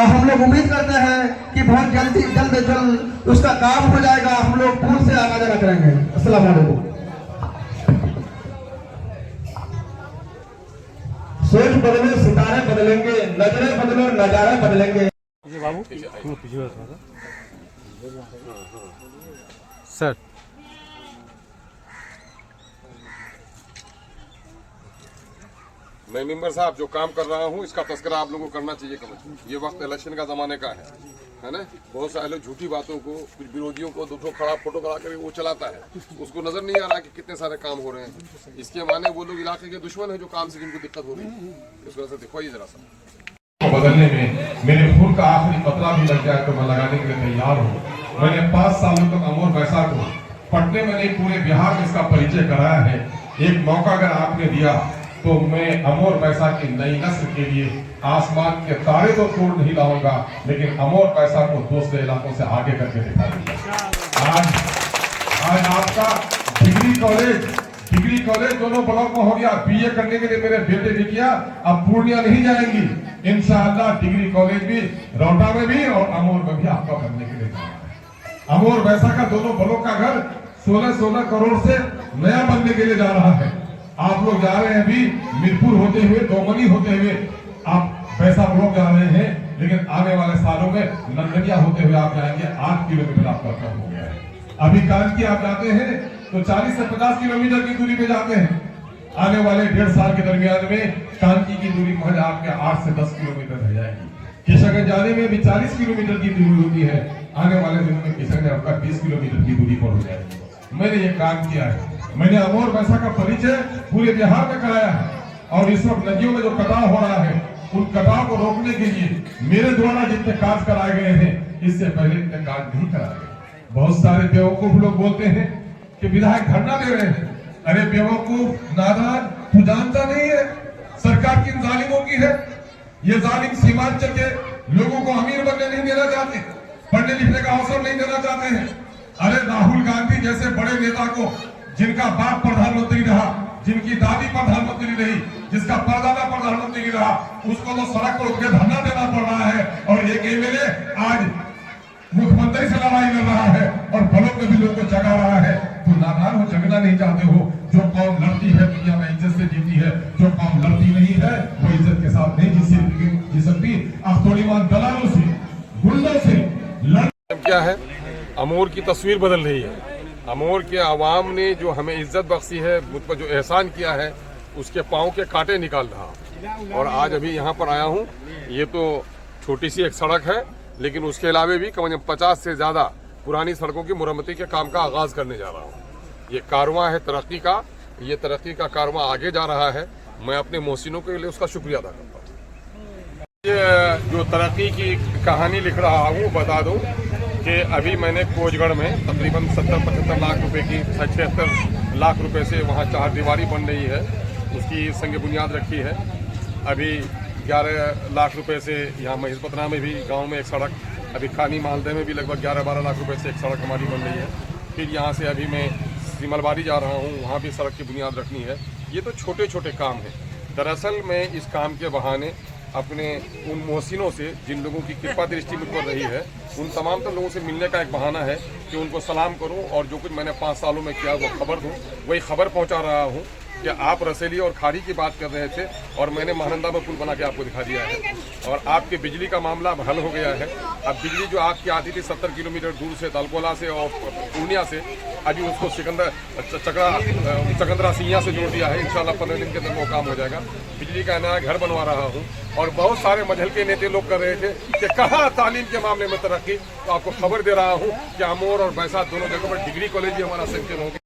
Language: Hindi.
हम लोग उम्मीद करते हैं कि बहुत जल्द उसका काम हो जाएगा। हम लोग पूर्ण से आना जाना करेंगे। अस्सलाम वालेकुम। सोच बदले सितारे बदलेंगे, नजरें बदलो नजारे बदलेंगे। सर मैं मेंबर साहब जो काम कर रहा हूँ इसका तस्करा आप लोगों को करना चाहिए कम से कम। ये वक्त इलेक्शन का ज़माने का है ना। बहुत सारे लोग झूठी बातों को, कुछ विरोधियों को दो खड़ा फोटो करा कर वो चलाता है, उसको नजर नहीं आ रहा कि कितने सारे काम हो रहे हैं। इसके माने वो लोग इलाके के दुश्मन है जो काम से जिनको दिक्कत हो रही है। इस वजह से दिखाइए जरा सा बदलने में मेरे खून का आखिरी कतरा भी लग जाए तो मैं लगाने के लिए तैयार हूँ। मैंने 5 सालों तक अमोर वैसा को पटने में नहीं पूरे बिहार में इसका परिचय कराया है। एक मौका अगर आपने दिया तो मैं अमोर पैसा की नई नस्ल के लिए आसमान के तारे तो तोड़ नहीं लाऊंगा, लेकिन अमोर पैसा को दूसरे इलाकों से आगे करके दिखा दूंगा। आज आपका डिग्री कॉलेज दोनों ब्लॉक में हो गया। बीए करने के लिए मेरे बेटे भी किया। अब पूर्णिया नहीं जाएंगी, इंशाअल्लाह डिग्री कॉलेज भी रौटा में भी और अमोर में भी आपका बनने के लिए जाना है। अमोर वैसा का दोनों ब्लॉक का घर 16 करोड़ से नया बनने के लिए जा रहा है। आप लोग जा रहे हैं अभी मीरपुर होते हुए, दोमनी होते हुए आप पैसा ब्लॉक जा रहे हैं, लेकिन आने वाले सालों में नंदनिया होते हुए आप जाएंगे। 8 किलोमीटर आपका कम हो गया है। अभी कानकी आप जाते हैं तो 40 से 50 किलोमीटर की दूरी पे जाते हैं। आने वाले 1.5 साल के दरमियान में कानकी की दूरी महज आपके 8 से 10 किलोमीटर रह जाएगी। किशनगंज जाने में भी 40 किलोमीटर की दूरी होती है। आने वाले दिनों में किशनगंज आपका 20 किलोमीटर की दूरी पर हो जाएगी। मैंने ये काम किया है। मैंने अमोर वैसा का परिचय पूरे बिहार में कराया है। और इस वक्त नदियों में जो कटाव हो रहा है, उन कटाव को रोकने के लिए मेरे द्वारा जितने कार्य कराए गए हैं, इससे पहले इतने कार्य नहीं कराए गए। बहुत सारे बेवकूफ लोग बोलते हैं कि विधायक धरना दे रहे हैं। अरे बेवकूफ नादान, तू जानता नहीं है सरकार किन जालिमों की है। ये जालिम सीमांचल के लोगों को अमीर बनने नहीं देना चाहते, पढ़ने लिखने का अवसर नहीं देना चाहते हैं। अरे राहुल गांधी जैसे बड़े नेता को, जिनका बाप प्रधानमंत्री रहा, जिनकी दादी प्रधानमंत्री रही, जिसका परदादा प्रधानमंत्री रहा, उसको तो सड़क पर उठकर धरना देना पड़ रहा है। और एक एमएलए आज मुख्यमंत्री से लड़ाई लड़ रहा है और ब्लॉक में भी लोगों को जगा रहा है। तो नादान हो, जगना नहीं चाहते हो। जो कौम लड़ती है दुनिया में इज्जत से जीती है, जो कौम लड़ती नहीं है वो इज्जत के साथ नहीं जी सकती। अब थोड़ी मान दलालों से, गुंडों से क्या है, अमोर की तस्वीर बदल रही है। अमोर के आवाम ने जो हमें इज्जत बख्शी है, मुझ पर जो एहसान किया है, उसके पाँव के कांटे निकाल रहा। और आज अभी यहाँ पर आया हूँ। ये तो छोटी सी एक सड़क है, लेकिन उसके अलावा भी कम से कम 50 से ज़्यादा पुरानी सड़कों की मुरम्मती के काम का आगाज करने जा रहा हूँ। ये कारवां है तरक्की का, ये तरक्की का कारवां आगे जा रहा है। मैं अपने मोहसिनों के लिए उसका शुक्रिया अदा करता हूँ। ये जो तरक्की की कहानी लिख रहा हूँ, बता दूँ कि अभी मैंने कोचगढ़ में तकरीबन 70-75 लाख रुपए की, 76 लाख रुपए से वहाँ 4 दीवारी बन रही है, उसकी संग बुनियाद रखी है। अभी 11 लाख रुपए से यहाँ महिषपतना में भी गांव में एक सड़क, अभी खानी मालदह में भी लगभग 11-12 लाख रुपए से एक सड़क हमारी बन रही है। फिर यहाँ से अभी मैं सिमलवाड़ी जा रहा हूँ, वहाँ भी सड़क की बुनियाद रखनी है। ये तो छोटे छोटे काम हैं। दरअसल मैं इस काम के बहाने अपने उन मोहसिनों से, जिन लोगों की कृपा दृष्टि मुझ पर रही है, उन तमाम तो लोगों से मिलने का एक बहाना है कि उनको सलाम करूं और जो कुछ मैंने 5 सालों में किया वो खबर दूं। वही खबर पहुंचा रहा हूं कि आप रसेली और खाड़ी की बात कर रहे थे और मैंने महानंदा में पुल बना के आपको दिखा दिया है। और आपके बिजली का मामला अब हल हो गया है। अब बिजली जो आपकी आती थी 70 किलोमीटर दूर से, तलकोला से और पूर्णिया से, अभी उसको चकंदरा सिंया से जोड़ दिया है। इंशाल्लाह 15 दिन के अंदर वो काम हो जाएगा। बिजली का नया घर बनवा रहा हूँ। और बहुत सारे मजहल के नेता लोग कर रहे थे कि कहाँ तालीम के मामले में तरक्की, तो आपको खबर दे रहा हूँ कि अमोर और बैसाख दोनों जगह पर डिग्री कॉलेज भी हमारा सेंक्शन हो गया।